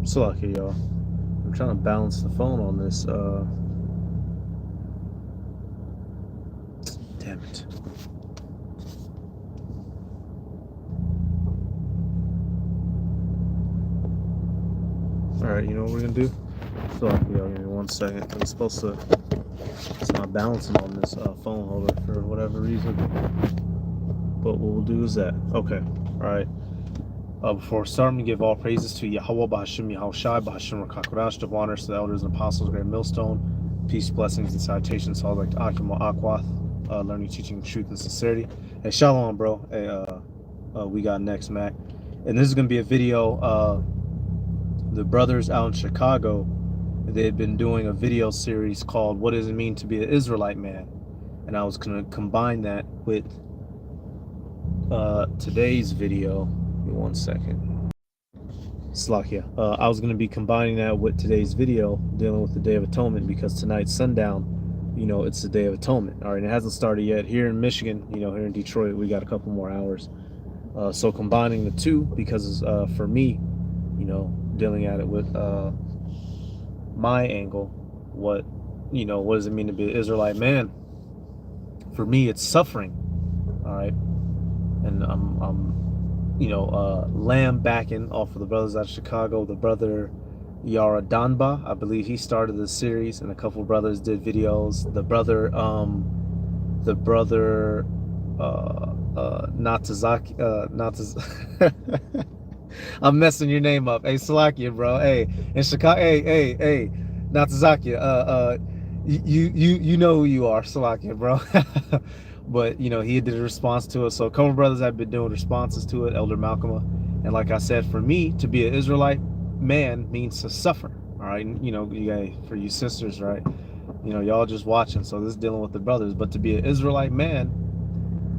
So lucky, y'all. I'm trying to balance the phone on this. Damn it. Alright, you know what we're gonna do? So lucky, y'all. Give me 1 second. It's supposed to. It's not balancing on this phone holder for whatever reason. But what we'll do is that. Okay. Alright. Before starting, give all praises to Yahweh, Bahashim Yahushai, Bahashim Rakakodash, give honors to the elders and apostles, great millstone, peace, blessings, and salutations to all like Akim Akwath, learning, teaching, truth, and sincerity. Hey, shalom, bro. Hey, we got next, Mac. And this is going to be a video. The brothers out in Chicago, they had been doing a video series called What Does It Mean to Be an Israelite Man? And I was going to combine that with today's video. Give me 1 second. Slakia. I was going to be combining that with today's video dealing with the Day of Atonement, because tonight's sundown, you know, it's the Day of Atonement. All right, and it hasn't started yet. Here in Michigan, you know, here in Detroit, we got a couple more hours. So combining the two, because for me, you know, dealing at it with my angle, what does it mean to be an Israelite man? For me, it's suffering. All right, and I'm lamb backing off of the brothers out of Chicago. The brother Yara Danba, I believe he started the series, and a couple of brothers did videos. The brother Natazaki, I'm messing your name up. Hey, Salakia, bro. Hey, in Chicago. Hey, Natazaki. You know who you are, Salakia, bro. But you know, he did a response to it. So a couple of brothers have been doing responses to it. Elder Malcolm, and like I said, for me to be an Israelite man means to suffer. All right, you know, you guys, for you sisters, right? You know, y'all just watching. So this is dealing with the brothers. But to be an Israelite man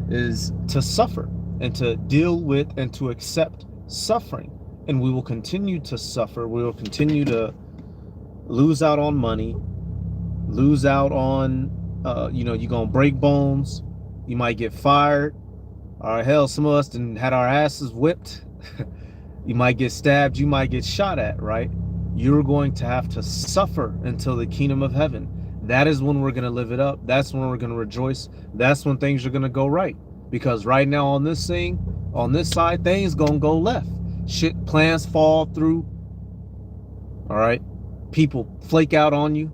is to suffer and to deal with and to accept suffering. And we will continue to suffer. We will continue to lose out on money, lose out on, you're going to break bones. You might get fired. Or hell, some of us had our asses whipped. You might get stabbed. You might get shot at, right? You're going to have to suffer until the kingdom of heaven. That is when we're going to live it up. That's when we're going to rejoice. That's when things are going to go right. Because right now on this side, things going to go left. Shit, plans fall through. All right? People flake out on you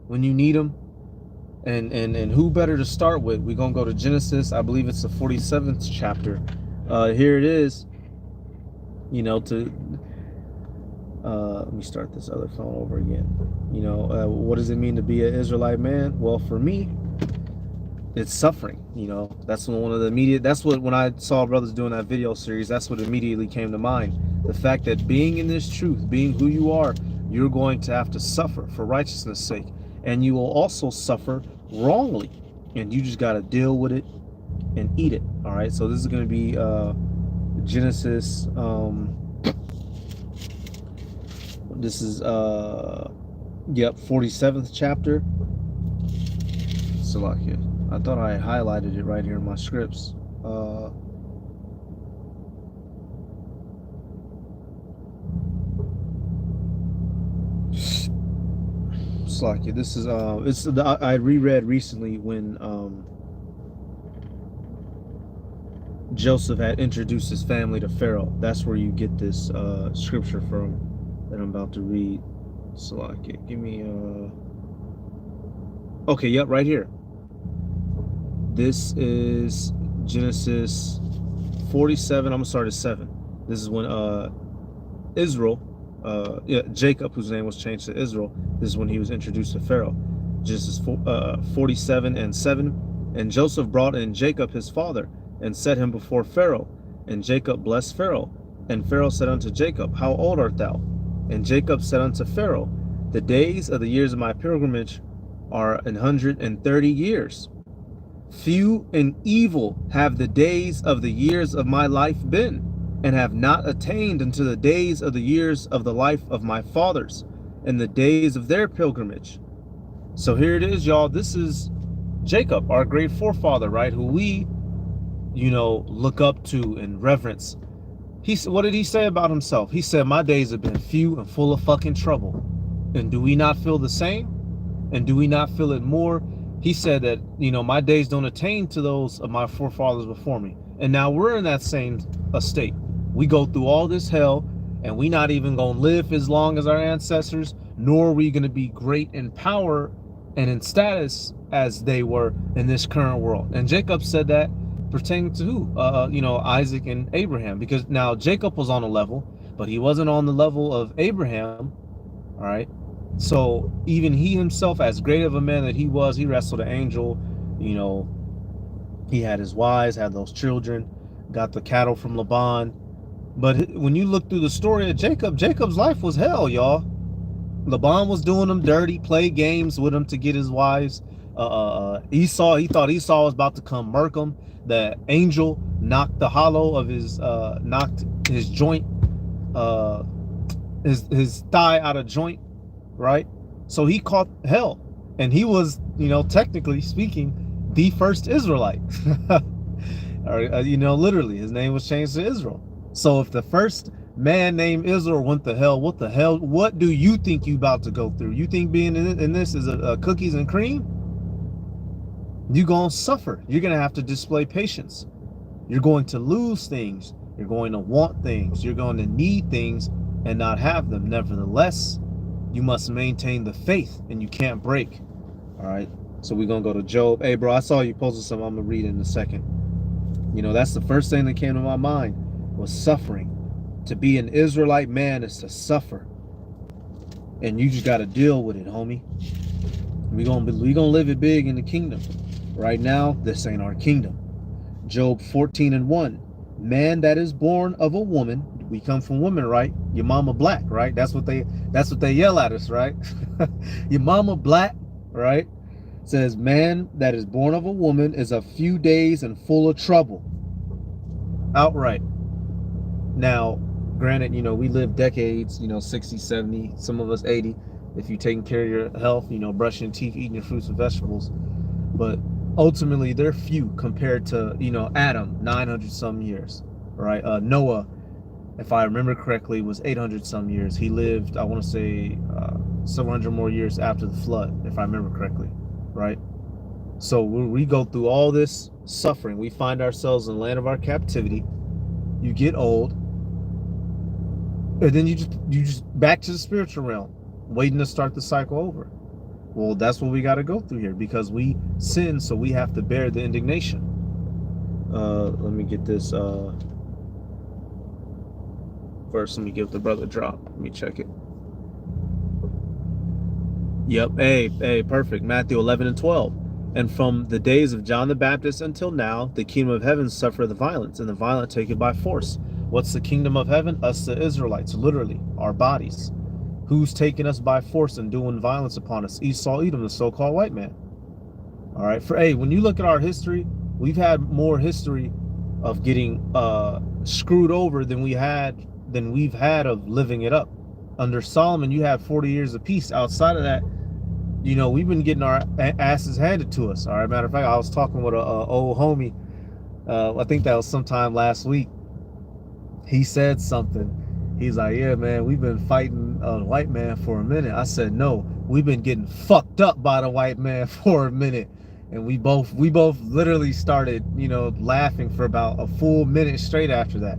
when you need them. And who better to start with? We're going to go to Genesis. I believe it's the 47th chapter. Here it is. You know, let me start this other phone over again. You know, what does it mean to be an Israelite man? Well, for me, it's suffering. You know, that's one of the immediate, that's what, when I saw brothers doing that video series, that's what immediately came to mind. The fact that being in this truth, being who you are, you're going to have to suffer for righteousness' sake. And you will also suffer wrongly. And you just got to deal with it and eat it. All right. So this is going to be Genesis. This is 47th chapter. Salakia. I thought I highlighted it right here in my scripts. Salakia. This is I reread recently when Joseph had introduced his family to Pharaoh. That's where you get this scripture from that I'm about to read. Salakia. Give me okay, yep, right here. This is Genesis 47. I'm gonna start at 7. This is when Israel, Jacob, whose name was changed to Israel, this is when he was introduced to Pharaoh. Genesis 47 and 7. And Joseph brought in Jacob his father, and set him before Pharaoh. And Jacob blessed Pharaoh. And Pharaoh said unto Jacob, How old art thou? And Jacob said unto Pharaoh, The days of the years of my pilgrimage are 130 years. Few and evil have the days of the years of my life been, and have not attained unto the days of the years of the life of my fathers, and the days of their pilgrimage. So here it is, y'all. This is Jacob, our great forefather, right? Who we, you know, look up to and reverence. What did he say about himself? He said, my days have been few and full of fucking trouble. And do we not feel the same? And do we not feel it more? He said that, my days don't attain to those of my forefathers before me. And now we're in that same estate. We go through all this hell, and we not even going to live as long as our ancestors, nor are we going to be great in power and in status as they were in this current world. And Jacob said that pertaining to who? Isaac and Abraham. Because now Jacob was on a level, but he wasn't on the level of Abraham. All right. So even he himself, as great of a man that he was, he wrestled an angel. He had his wives, had those children, got the cattle from Laban. But when you look through the story of Jacob, Jacob's life was hell, y'all. Laban was doing him dirty, played games with him to get his wives. Esau, he thought Esau was about to come murk him. The angel knocked the hollow of knocked his joint, his thigh out of joint, right? So he caught hell, and he was, technically speaking, the first Israelite. Or, literally, his name was changed to Israel. So if the first man named Israel went to hell, what do you think you about to go through? You think being in this is a cookies and cream? You're going to suffer. You're going to have to display patience. You're going to lose things. You're going to want things. You're going to need things and not have them. Nevertheless, you must maintain the faith, and you can't break. All right. So we're going to go to Job. Hey, bro, I saw you posted something. I'm going to read it in a second. That's the first thing that came to my mind was suffering. To be an Israelite man is to suffer. And you just got to deal with it, homie. We're going to live it big in the kingdom. Right now, this ain't our kingdom. Job 14:1. Man that is born of a woman. We come from women, right? Your mama black, right? That's what they yell at us, right? Your mama black, right? Says man that is born of a woman is a few days and full of trouble. Outright. Now, granted, we live decades, 60, 70, some of us 80. If you're taking care of your health, brushing your teeth, eating your fruits and vegetables. But ultimately, they're few compared to, Adam, 900 some years, right? Noah, if I remember correctly, was 800 some years. He lived, I want to say, 700 more years after the flood, if I remember correctly, right? So we go through all this suffering. We find ourselves in the land of our captivity. You get old, and then you just back to the spiritual realm, waiting to start the cycle over. Well, that's what we got to go through here, because we sin, so we have to bear the indignation. Let me get this. First, let me give the brother a drop. Let me check it. Yep. Hey, perfect. Matthew 11:12. And from the days of John the Baptist until now, the kingdom of heaven suffereth the violence, and the violent take it by force. What's the kingdom of heaven? Us, the Israelites, literally, our bodies. Who's taking us by force and doing violence upon us? Esau, Edom, the so-called white man. All right. When you look at our history, we've had more history of getting screwed over than we've had of living it up. Under Solomon, you had 40 years of peace. Outside of that, we've been getting our asses handed to us. All right. Matter of fact, I was talking with a old homie. I think that was sometime last week. He said something. He's like, yeah, man, we've been fighting a white man for a minute. I said, no, we've been getting fucked up by the white man for a minute. And we both literally started, laughing for about a full minute straight after that.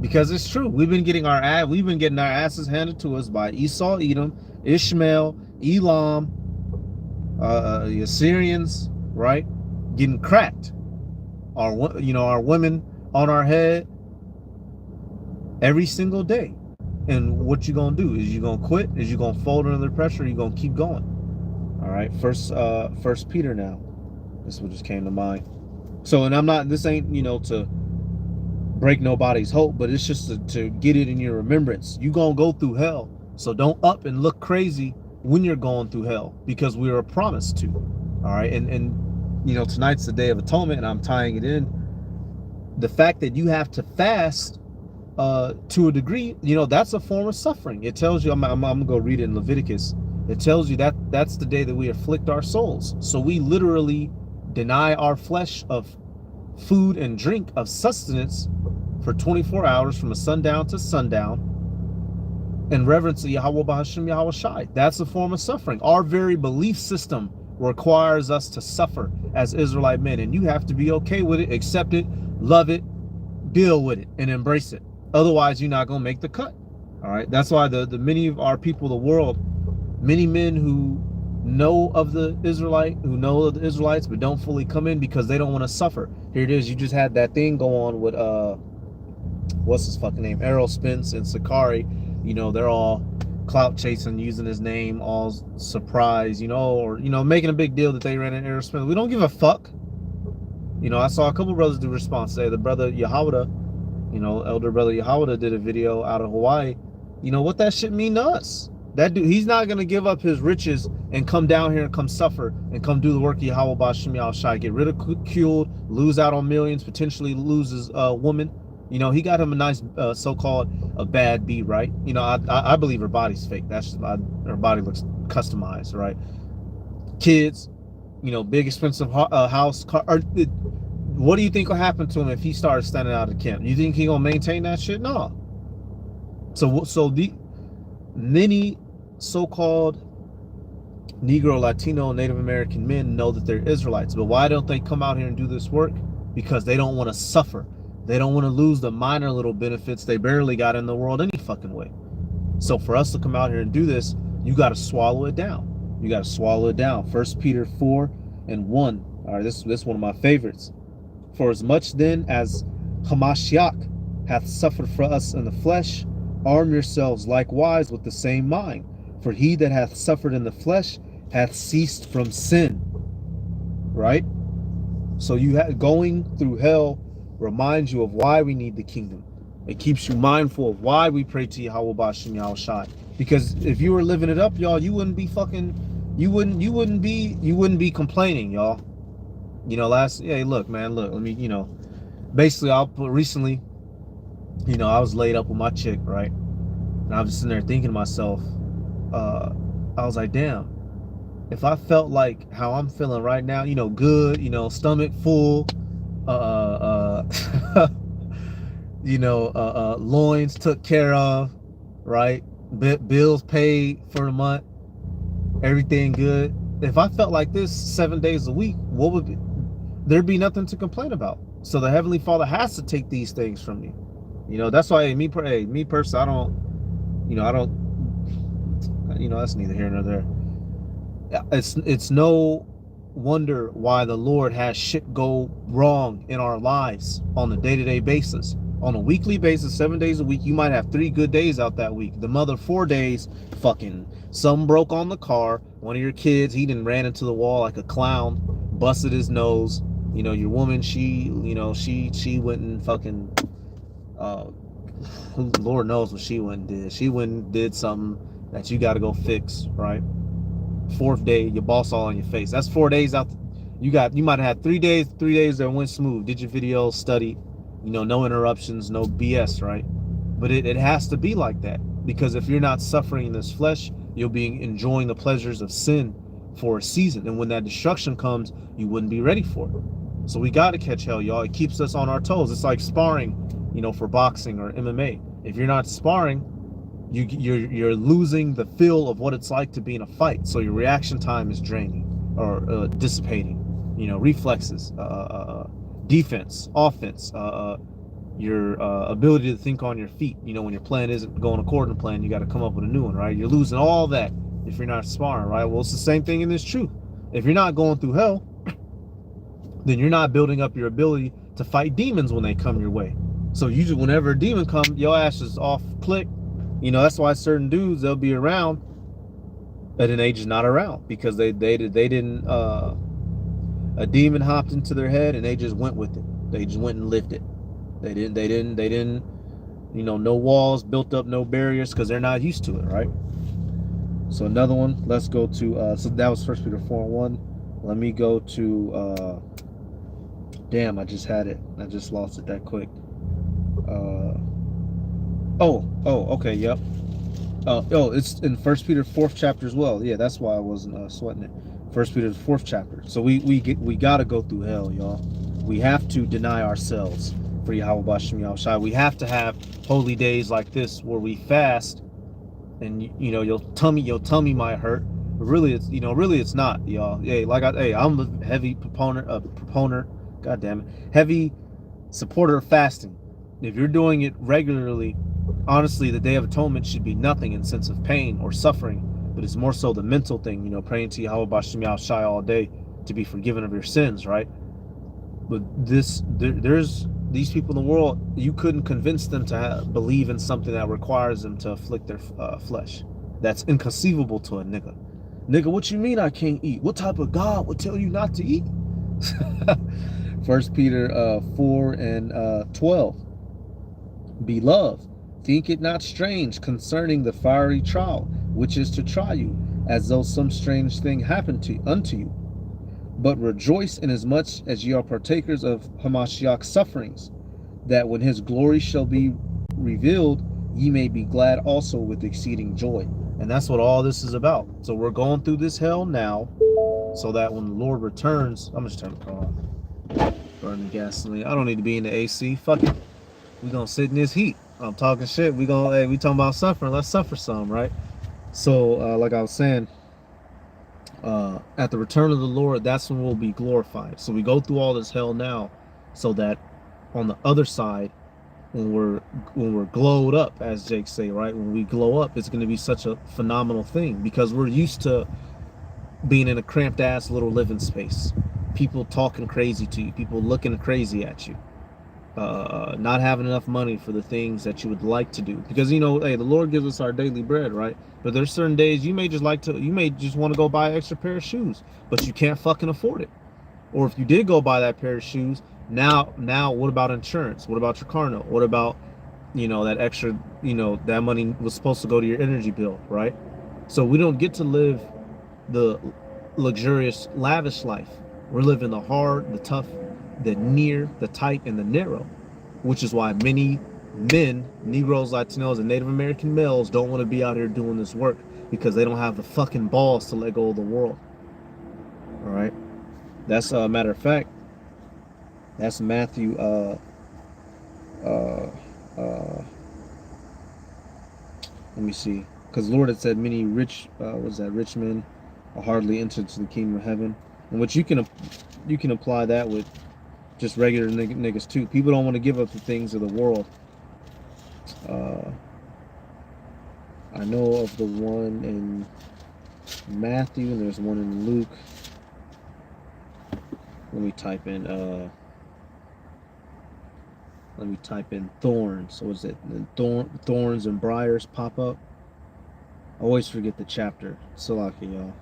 Because it's true. We've been getting our asses handed to us by Esau, Edom, Ishmael, Elam, the Assyrians, right? Getting cracked. Our women on our head every single day. And what you gonna do? Is you gonna quit? Is you gonna fold under the pressure? Or you gonna keep going? All right. First Peter now. This one just came to mind. So, and this ain't, to break nobody's hope, but it's just to get it in your remembrance. You gonna go through hell. So don't up and look crazy when you're going through hell, because we are promised to. All right. And tonight's the Day of Atonement, and I'm tying it in. The fact that you have to fast to a degree, that's a form of suffering. It tells you, I'm gonna go read it in Leviticus. It tells you that that's the day that we afflict our souls. So we literally deny our flesh of food and drink, of sustenance, for 24 hours from a sundown to sundown in reverence to Yahweh Bahashim Yahweh Shai. That's a form of suffering. Our very belief system requires us to suffer as Israelite men, and you have to be okay with it, accept it, love it, deal with it, and embrace it. Otherwise, you're not going to make the cut. All right. That's why the many of our people, the world, many men who know of the Israelites, but don't fully come in because they don't want to suffer. Here it is. You just had that thing go on with what's his fucking name? Errol Spence and Sakari. You know, they're all clout chasing, using his name, all surprised, or making a big deal that they ran an Errol Spence. We don't give a fuck. I saw a couple brothers do response today. The brother Yahweh, elder brother Yahweh did a video out of Hawaii. What that shit mean to us? That dude, he's not gonna give up his riches and come down here and come suffer and come do the work of Yahweh Bashim Yahweh Shai, get ridiculed, lose out on millions, potentially lose his woman. He got him a nice so-called a bad B, right? I believe her body's fake. That's just, her body looks customized, right? Kids, big expensive house, car. What do you think will happen to him if he starts standing out of camp? You think he gonna maintain that shit? No. So the many so-called Negro, Latino, Native American men know that they're Israelites, but why don't they come out here and do this work? Because they don't want to suffer. They don't want to lose the minor little benefits they barely got in the world any fucking way. So for us to come out here and do this, you got to swallow it down. You got to swallow it down. 1 Peter 4:1. All right, this is one of my favorites. For as much then as Hamashiach hath suffered for us in the flesh, arm yourselves likewise with the same mind. For he that hath suffered in the flesh hath ceased from sin. Right? So going through hell reminds you of why we need the kingdom. It keeps you mindful of why we pray to Yahweh Bashim Yahweh Shai. Because if you were living it up, y'all, you wouldn't be complaining, y'all. Hey, look, man, look, let me, basically I was laid up with my chick, right? And I was just sitting there thinking to myself, I was like, damn, if I felt like how I'm feeling right now, good, stomach full, loins took care of, right? Bills paid for the month, everything good. If I felt like this 7 days a week, there'd be nothing to complain about. So the Heavenly Father has to take these things from you. That's why me personally, I don't, that's neither here nor there. It's no wonder why the Lord has shit go wrong in our lives on a day-to-day basis. On a weekly basis, 7 days a week, you might have 3 good days out that week. The mother 4 days, fucking, something broke on the car. One of your kids, he done ran into the wall like a clown, busted his nose. Your woman, she went and fucking, Lord knows what she went and did. She went and did something that you got to go fix, right? 4th day, your boss all on your face. That's 4 days out. You might have had 3 days that went smooth. Did your videos, studied, no interruptions, no BS, right? But it has to be like that, because if you're not suffering in this flesh, you'll be enjoying the pleasures of sin for a season, and when that destruction comes, you wouldn't be ready for it. So we got to catch hell, y'all. It keeps us on our toes. It's like sparring, for boxing or MMA. If you're not sparring, you're losing the feel of what it's like to be in a fight. So your reaction time is draining or dissipating. Reflexes, defense, offense, your ability to think on your feet. When your plan isn't going according to plan, you got to come up with a new one, right? You're losing all that if you're not sparring, right? Well, it's the same thing in this truth. If you're not going through hell, then you're not building up your ability to fight demons when they come your way. So usually whenever a demon comes, your ass is off click. That's why certain dudes, they'll be around, and then they just not around, because they didn't, a demon hopped into their head and they just went with it. They just went and lived it. They didn't, no walls built up, no barriers, because they're not used to it, right? So another one, let's go to, so that was 1 Peter 4:1. Let me go to, damn, I just had it. I just lost it that quick. Okay, yep. It's in 1 Peter 4th chapter as well. Yeah, that's why I wasn't sweating it. 1 Peter 4th chapter. So we got to go through hell, y'all. We have to deny ourselves. for Yahweh Bashem Yahushai. We have to have holy days like this where we fast, and you know your tummy might hurt. But really, really it's not, y'all. I'm a heavy proponent. God damn it, heavy supporter of fasting. If you're doing it regularly, honestly, the Day of Atonement should be nothing in sense of pain or suffering, but it's more so the mental thing. You know, praying to Yahweh Bashem Yahushai all day to be forgiven of your sins, right? But there's these people in the world, you couldn't convince them to believe in something that requires them to afflict their flesh. That's inconceivable to a nigga. Nigga, what you mean I can't eat? What type of God would tell you not to eat? First Peter 4 and 12. Beloved, think it not strange concerning the fiery trial, which is to try you, as though some strange thing happened unto you. But rejoice inasmuch as ye are partakers of Hamashiach's sufferings, that when his glory shall be revealed, ye may be glad also with exceeding joy. And that's what all this is about. So we're going through this hell now, so that when the Lord returns, I'm just turning the car off. Burn the gasoline. I don't need to be in the AC. Fuck it. We gonna sit in this heat. I'm talking shit. We talking about suffering. Let's suffer some, right? So like I was saying, at the return of the Lord, that's when we'll be glorified. So we go through all this hell now, so that on the other side, when we're glowed up, as Jake say, right? When we glow up, it's going to be such a phenomenal thing, because we're used to being in a cramped ass little living space, people talking crazy to you, people looking crazy at you, not having enough money for the things that you would like to do, because hey, the Lord gives us our daily bread, right? But there's certain days you may just want to go buy an extra pair of shoes, but you can't fucking afford it. Or if you did go buy that pair of shoes, now what about insurance? What about your car note? What about that extra, that money was supposed to go to your energy bill, right? So we don't get to live the luxurious, lavish life. We're living the hard, the tough, the near, the tight, and the narrow, which is why many men, Negroes, Latinos, and Native American males don't want to be out here doing this work, because they don't have the fucking balls to let go of the world. All right, that's a matter of fact. That's Matthew. Let me see, because the Lord had said many rich, rich men are hardly entered to the kingdom of heaven, and which you can apply that with just regular niggas too. People don't want to give up the things of the world. I know of the one in Matthew, and there's one in Luke. Let me type in thorns. So is it thorns and briars pop up? I always forget the chapter. Salaki, y'all.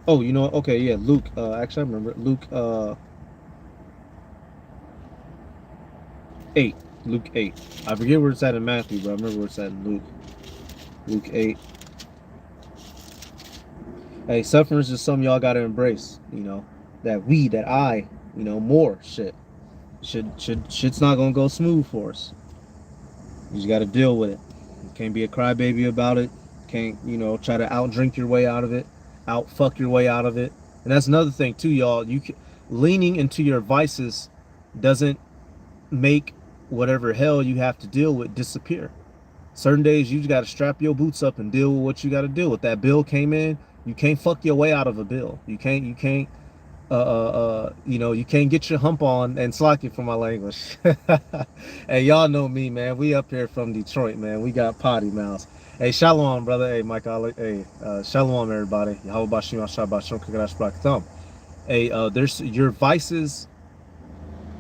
Oh, okay, yeah, Luke. Actually, I remember it. Luke 8. Luke 8. I forget where it's at in Matthew, but I remember where it's at in Luke. Luke 8. Hey, suffering is just something y'all gotta embrace. That I, more shit. Shit's not gonna go smooth for us. You just gotta deal with it. You can't be a crybaby about it. Can't, try to outdrink your way out of it, outfuck your way out of it. And that's another thing too, y'all. Leaning into your vices doesn't make whatever hell you have to deal with disappear. Certain days you just gotta strap your boots up and deal with what you gotta deal with. That bill came in, you can't fuck your way out of a bill. You can't you can't get your hump on, and slack it for my language. Hey, y'all know me, man. We up here from Detroit, man. We got potty mouths. Hey, shalom, brother. Hey, Mike. Hey, shalom, everybody. Hey, there's your vices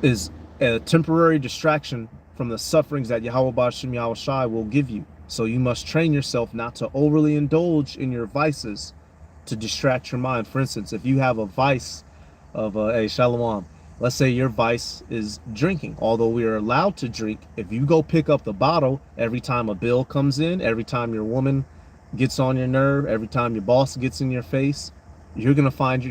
is a temporary distraction from the sufferings that Yahweh B'Shem Yahushai will give you. So you must train yourself not to overly indulge in your vices to distract your mind. For instance, if you have a vice of hey, shalom, let's say your vice is drinking. Although we are allowed to drink, if you go pick up the bottle every time a bill comes in, every time your woman gets on your nerve, every time your boss gets in your face, you're gonna find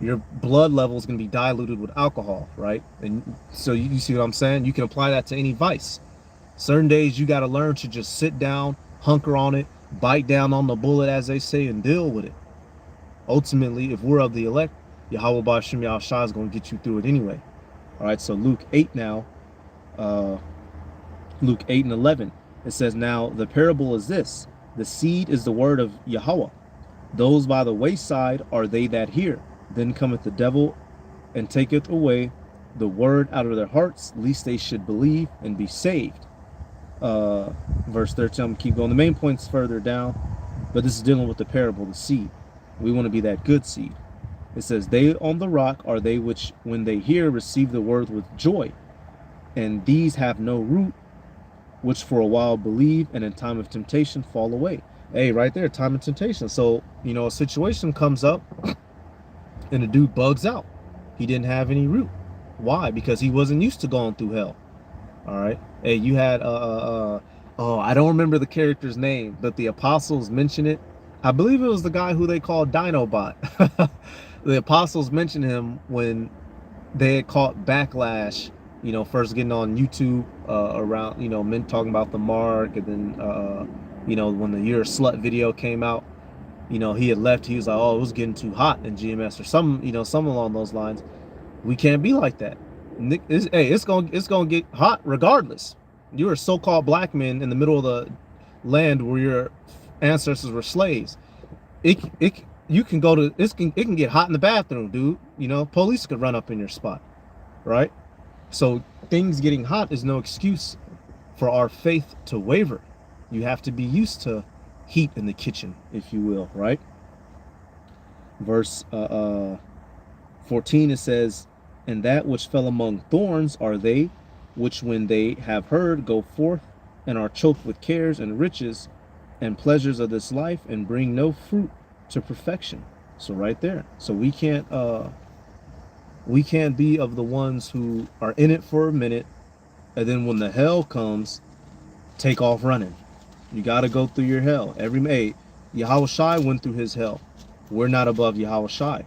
your blood level is gonna be diluted with alcohol, right? And so you see what I'm saying? You can apply that to any vice. Certain days you got to learn to just sit down, hunker on it, bite down on the bullet, as they say, and deal with it. Ultimately, if we're of the elect, Yahweh B'Shem Yahushua is going to get you through it anyway. All right, so Luke 8 now, uh, Luke 8 and 11. It says, now the parable is this: the seed is the word of Yahweh. Those by the wayside are they that hear. Then cometh the devil and taketh away the word out of their hearts, lest they should believe and be saved. Verse 13, I'm gonna keep going. The main point's further down, but this is dealing with the parable, the seed. We want to be that good seed. It says, they on the rock are they which, when they hear, receive the word with joy. And these have no root, which for a while believe, and in time of temptation fall away. Hey, right there, time of temptation. So, a situation comes up, and the dude bugs out. He didn't have any root. Why? Because he wasn't used to going through hell. All right. Hey, you had I don't remember the character's name, but the apostles mention it. I believe it was the guy who they called Dinobot. The apostles mentioned him when they had caught backlash, first getting on YouTube around, men talking about the mark, and then when the "You're a Slut" video came out, he had left. He was like, oh, it was getting too hot in GMS or some along those lines. We can't be like that. It's gonna get hot regardless. You're a so-called black man in the middle of the land where your ancestors were slaves. It can get hot in the bathroom, dude. Police could run up in your spot, right? So things getting hot is no excuse for our faith to waver. You have to be used to heat in the kitchen, if you will, right? Verse 14, it says, and that which fell among thorns are they which, when they have heard, go forth and are choked with cares and riches and pleasures of this life, and bring no fruit to perfection. So right there. So we can't be of the ones who are in it for a minute, and then when the hell comes, take off running. You got to go through your hell. Yahweh Shai went through his hell. We're not above Yahweh Shai.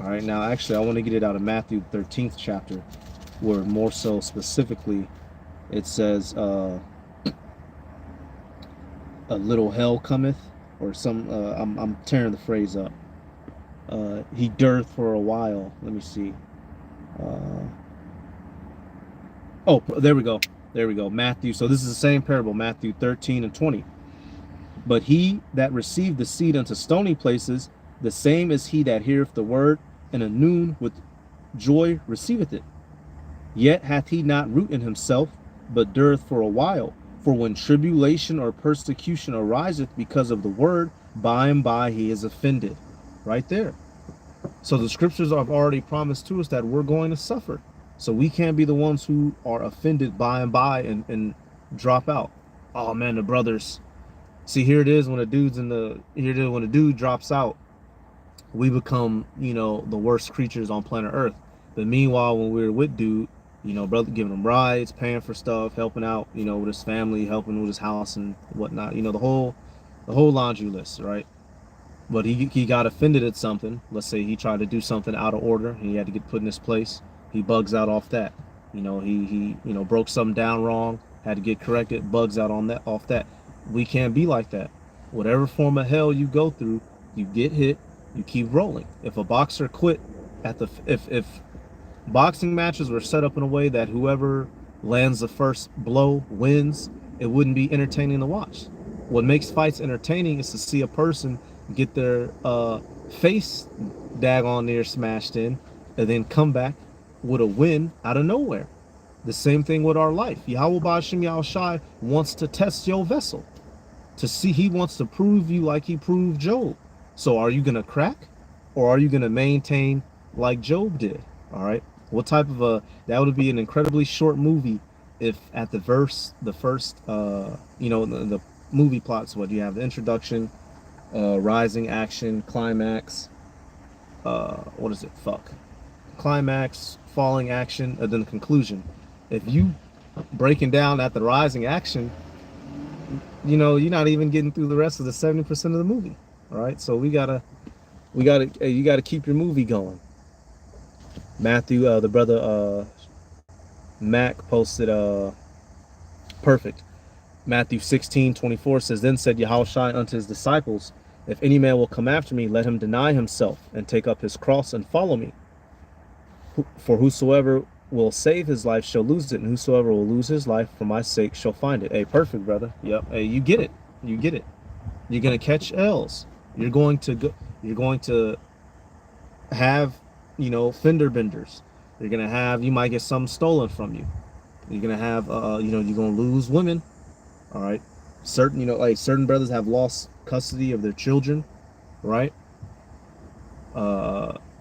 All right, now actually I want to get it out of Matthew 13th chapter, where more so specifically it says a little hell cometh, or some I'm tearing the phrase up. He dureth for a while. Let me see. Oh, there we go. Matthew. So this is the same parable, Matthew 13 and 20. But he that received the seed unto stony places, the same is he that heareth the word, and anon with joy receiveth it. Yet hath he not root in himself, but dureth for a while. For when tribulation or persecution ariseth because of the word, by and by he is offended. Right there. So the scriptures have already promised to us that we're going to suffer. So we can't be the ones who are offended by and by and drop out. Oh man, the brothers. See, here it is when a dude drops out, we become, the worst creatures on planet Earth. But meanwhile, when we were with dude, brother giving him rides, paying for stuff, helping out, with his family, helping with his house and whatnot, the whole laundry list, right? But he got offended at something. Let's say he tried to do something out of order, and he had to get put in his place. He bugs out off that. He broke something down wrong, had to get corrected, bugs out off that. We can't be like that. Whatever form of hell you go through, you get hit, you keep rolling. If a boxer quit if boxing matches were set up in a way that whoever lands the first blow wins, it wouldn't be entertaining to watch. What makes fights entertaining is to see a person get their face daggone near smashed in, and then come back with a win out of nowhere. The same thing with our life. Yahweh Ba'ashem Yahweh Shai wants to test your vessel. He wants to prove you like he proved Job. So are you going to crack, or are you going to maintain like Job did? All right. What type of that would be an incredibly short movie if at the first, the movie plots, what you have, the introduction, rising action, climax, climax, falling action, and then the conclusion. If you breaking down at the rising action, you're not even getting through the rest of the 70% of the movie. All right, so you gotta keep your movie going. Matthew, the brother Mac posted perfect. Matthew 16:24 says, then said Yahushua unto his disciples, if any man will come after me, let him deny himself and take up his cross and follow me. For whosoever will save his life shall lose it, and whosoever will lose his life for my sake shall find it. Hey, perfect, brother. Yep. Hey, you get it. You get it. You're gonna catch L's. You're going to go. You're going to have, fender benders. You're gonna have. You might get some stolen from you. You're gonna have. You're gonna lose women. All right. Certain, like certain brothers have lost custody of their children, right?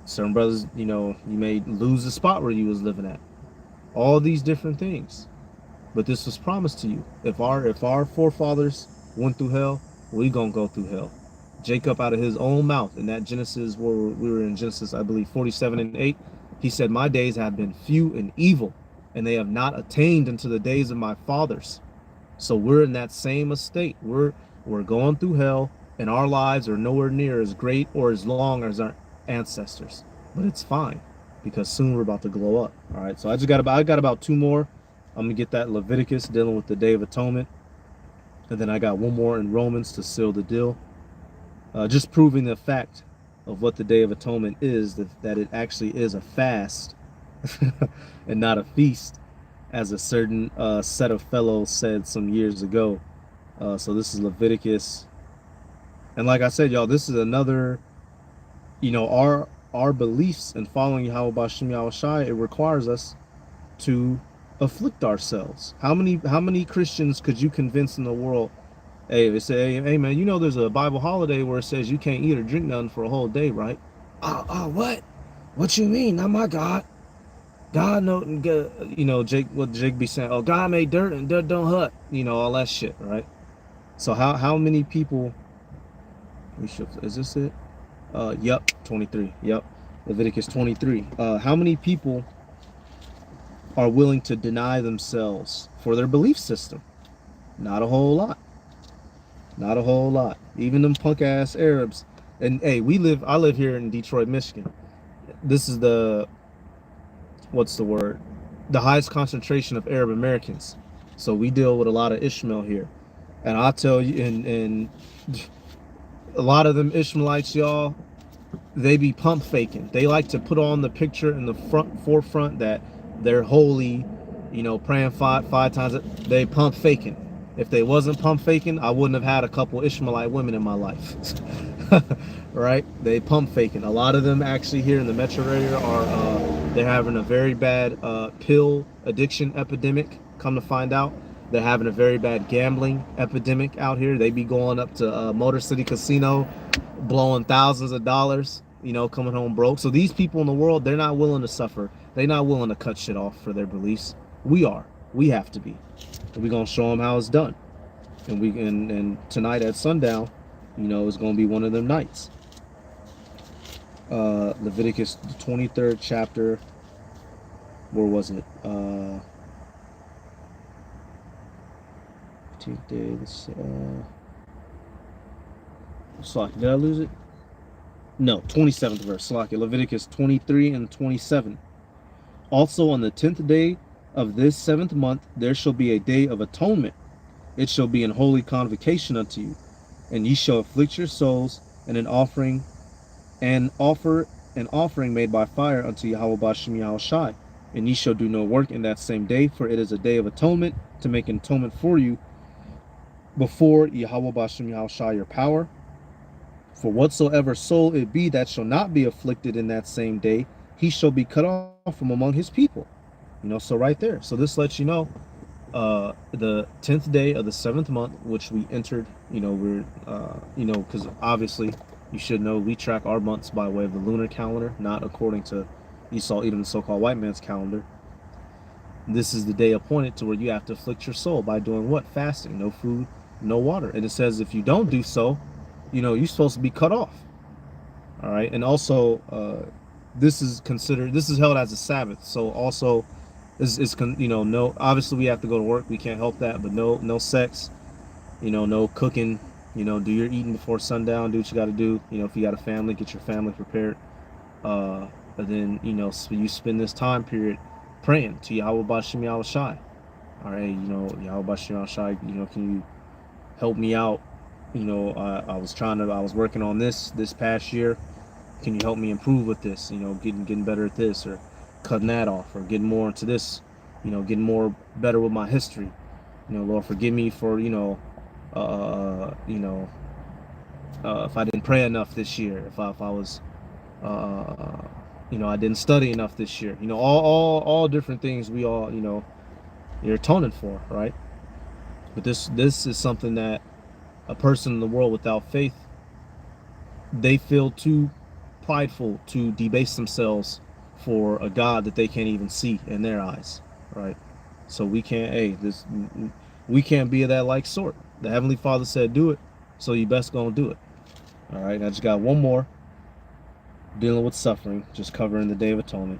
Certain brothers, you may lose the spot where you was living at. All these different things. But this was promised to you. If our forefathers went through hell, we gonna go through hell. Jacob, out of his own mouth, in that Genesis, where we were in Genesis, I believe 47:8, he said, "My days have been few and evil, and they have not attained unto the days of my fathers." So we're in that same estate. We're going through hell, and our lives are nowhere near as great or as long as our ancestors. But it's fine, because soon we're about to glow up. All right. So I got about two more. I'm gonna get that Leviticus dealing with the Day of Atonement, and then I got one more in Romans to seal the deal. Just proving the fact of what the Day of Atonement is, that it actually is a fast and not a feast, as a certain set of fellows said some years ago. So this is Leviticus, and like I said, y'all, this is another, our beliefs and following Yahweh Bashem Yahweh Shai, it requires us to afflict ourselves. How many Christians could you convince in the world? Hey, they say, hey man, there's a Bible holiday where it says you can't eat or drink nothing for a whole day, right? What? What you mean? Not my God. God know, Jake. What Jake be saying? Oh, God made dirt and dirt don't hurt. All that shit, right? So how many people? Is this it? Yep, 23. Yep, Leviticus 23. How many people are willing to deny themselves for their belief system? Not a whole lot. Not a whole lot. Even them punk ass Arabs. And hey, I live here in Detroit, Michigan. This is what's the word? The highest concentration of Arab Americans. So we deal with a lot of Ishmael here. And I'll tell you, and a lot of them Ishmaelites, y'all, they be pump faking. They like to put on the picture in the forefront that they're holy, praying five times. They pump faking. If they wasn't pump faking, I wouldn't have had a couple Ishmaelite women in my life. Right? They pump faking. A lot of them actually here in the metro area are they're having a very bad pill addiction epidemic. Come to find out, they're having a very bad gambling epidemic out here. They be going up to Motor City Casino, blowing thousands of dollars, coming home broke. So these people in the world, they're not willing to suffer. They're not willing to cut shit off for their beliefs. We are. We have to be. And we're gonna show them how it's done. And tonight at sundown, is gonna be one of them nights. Leviticus, the 23rd chapter. Where was it? 15th day. Slack. Did I lose it? No, 27th verse. Slack. Leviticus 23 and 27. Also on the 10th day of this 7th month there shall be a day of atonement. It shall be an holy convocation unto you, and ye shall afflict your souls, and offer an offering made by fire unto Yahweh Bashem Yahweh Shai. And ye shall do no work in that same day, for it is a day of atonement, to make an atonement for you before Yahweh Bashem Yahweh Shai your power. For whatsoever soul it be that shall not be afflicted in that same day, he shall be cut off from among his people. So right there. So this lets you know, the 10th day of the 7th month, which we entered, we're, because obviously you should know we track our months by way of the lunar calendar, not according to Esau, even the so-called white man's calendar. This is the day appointed to where you have to afflict your soul by doing what? Fasting, no food, no water. And it says if you don't do so, you're supposed to be cut off. All right. And also, this is held as a Sabbath. So also, no, obviously we have to go to work. We can't help that, but no sex, no cooking, do your eating before sundown, do what you got to do. If you got a family, get your family prepared. But then, so you spend this time period praying to Yahweh Bashem Yahweh Shai. All right. Yahweh Bashem Yahweh Shai, can you help me out? I was working on this past year. Can you help me improve with this? Getting better at this, or cutting that off, or getting more into this, getting more better with my history. Lord, forgive me for, if I didn't pray enough this year, if I was, uh, I didn't study enough this year. All different things we all, you're atoning for, right? But this is something that a person in the world without faith, they feel too prideful to debase themselves for a God that they can't even see in their eyes, right? So we can't be of that like sort. The Heavenly Father said do it, so you best gonna do it. All right, I just got one more, dealing with suffering, just covering the Day of Atonement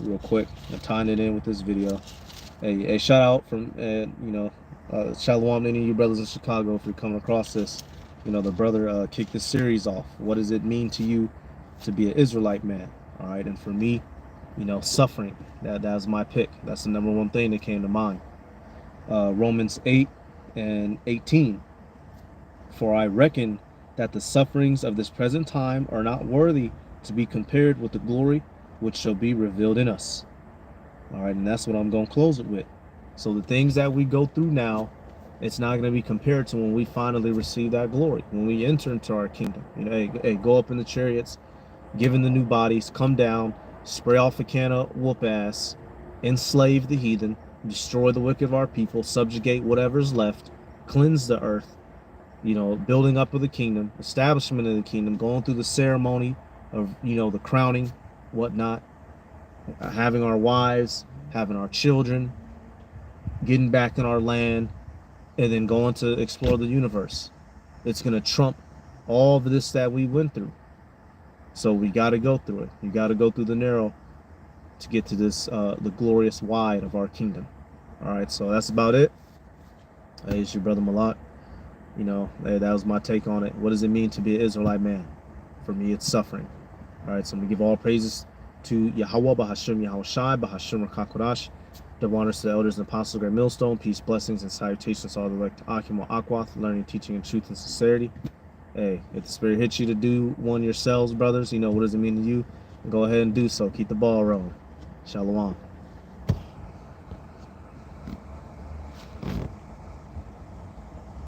real quick and tying it in with this video. Hey, shout out from Shalom to any of you brothers in Chicago if you're coming across this. The brother kicked this series off. What does it mean to you to be an Israelite man? All right, and for me, suffering. That was my pick. That's the number one thing that came to mind. Romans 8:18. For I reckon that the sufferings of this present time are not worthy to be compared with the glory which shall be revealed in us. All right, and that's what I'm going to close it with. So the things that we go through now, it's not going to be compared to when we finally receive that glory, when we enter into our kingdom. Hey, go up in the chariots, given the new bodies, come down, spray off a can of whoop ass, enslave the heathen, destroy the wicked of our people, subjugate whatever's left, cleanse the earth, building up of the kingdom, establishment of the kingdom, going through the ceremony of, the crowning, whatnot, having our wives, having our children, getting back in our land, and then going to explore the universe. It's going to trump all of this that we went through. So we got to go through it. You got to go through the narrow to get to this, the glorious wide of our kingdom. All right, so that's about it. Hey, it's your brother Malak. Hey, that was my take on it. What does it mean to be an Israelite man? For me, it's suffering. All right, so I'm going to give all praises to Yahweh, Bahashim Yahushai, Bahashim Rakakodash. Double honors to the elders and apostles of Great Millstone. Peace, blessings, and salutations to all the elect Akim Akwath, learning, teaching, and truth and sincerity. Hey, if the Spirit hits you to do one yourselves, brothers, what does it mean to you? Go ahead and do so. Keep the ball rolling. Shalom.